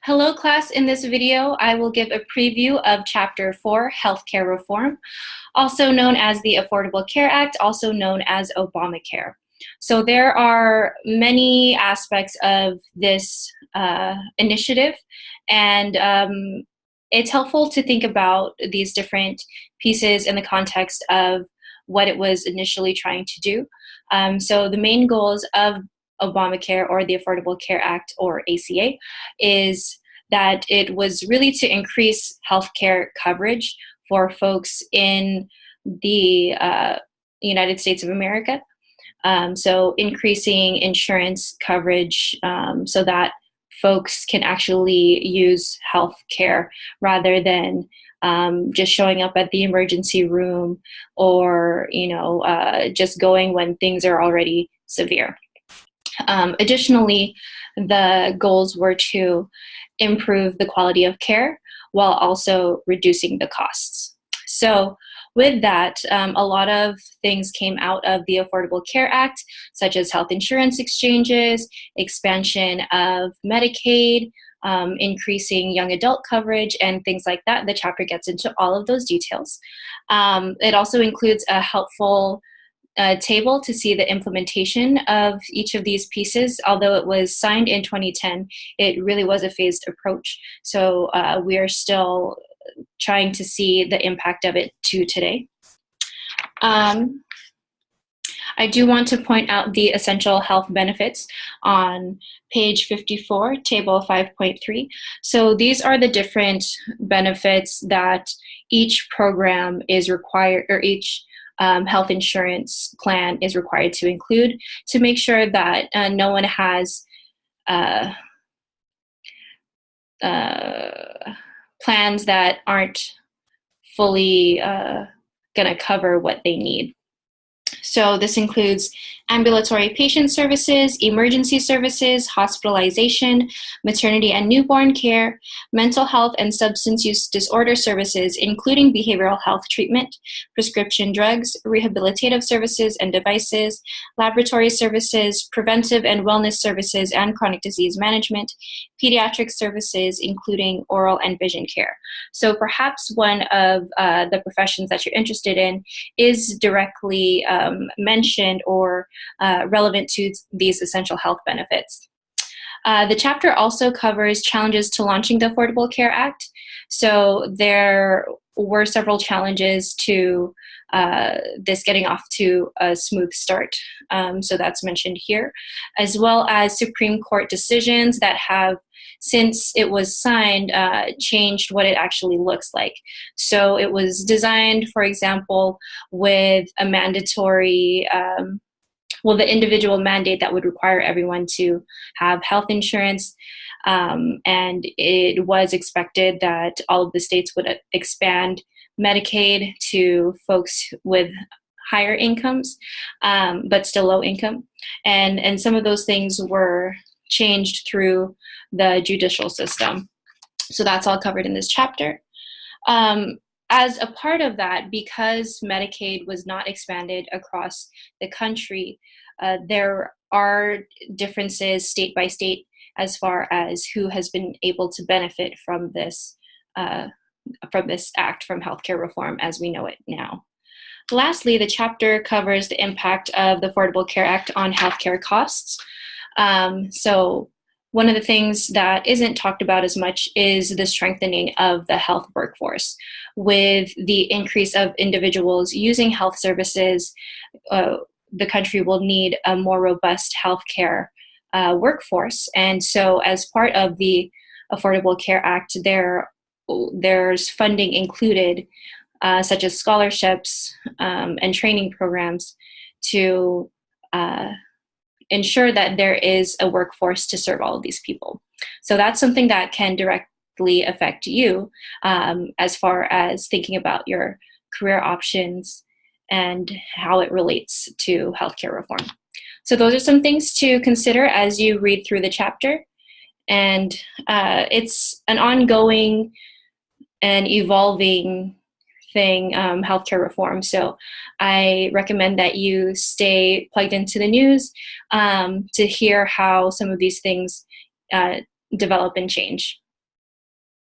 Hello class, in this video I will give a preview of Chapter 4, Healthcare Reform, also known as the Affordable Care Act, also known as Obamacare. So there are many aspects of this initiative, and it's helpful to think about these different pieces in the context of what it was initially trying to do. So the main goals of Obamacare, or the Affordable Care Act, or ACA, is that it was really to increase healthcare coverage for folks in the United States of America. So increasing insurance coverage so that folks can actually use healthcare rather than just showing up at the emergency room or just going when things are already severe. Additionally, the goals were to improve the quality of care while also reducing the costs. So with that, a lot of things came out of the Affordable Care Act, such as health insurance exchanges, expansion of Medicaid, increasing young adult coverage, and things like that. The chapter gets into all of those details. It also includes a helpful table to see the implementation of each of these pieces. Although it was signed in 2010, it really was a phased approach. So we are still trying to see the impact of it to today. I do want to point out the essential health benefits on page 54, table 5.3. So these are the different benefits that each program is required, or each health insurance plan is required to include, to make sure that no one has plans that aren't fully going to cover what they need. So this includes ambulatory patient services, emergency services, hospitalization, maternity and newborn care, mental health and substance use disorder services, including behavioral health treatment, prescription drugs, rehabilitative services and devices, laboratory services, preventive and wellness services and chronic disease management, pediatric services, including oral and vision care. So perhaps one of the professions that you're interested in is directly mentioned or relevant to these essential health benefits. The chapter also covers challenges to launching the Affordable Care Act. So there were several challenges to this getting off to a smooth start. So that's mentioned here, as well as Supreme Court decisions that have, since it was signed, changed what it actually looks like. So it was designed, for example, with a mandatory, the individual mandate that would require everyone to have health insurance. And it was expected that all of the states would expand Medicaid to folks with higher incomes, but still low income. And some of those things were changed through the judicial system. So that's all covered in this chapter. As a part of that, because Medicaid was not expanded across the country, there are differences state by state as far as who has been able to benefit from this act, from healthcare reform as we know it now. Lastly, the chapter covers the impact of the Affordable Care Act on healthcare costs. So one of the things that isn't talked about as much is the strengthening of the health workforce. With the increase of individuals using health services, the country will need a more robust healthcare workforce. And so as part of the Affordable Care Act, there's funding included, such as scholarships and training programs to ensure that there is a workforce to serve all of these people. So that's something that can directly affect you as far as thinking about your career options and how it relates to healthcare reform. So those are some things to consider as you read through the chapter. And it's an ongoing and evolving thing, healthcare reform. So I recommend that you stay plugged into the news to hear how some of these things develop and change.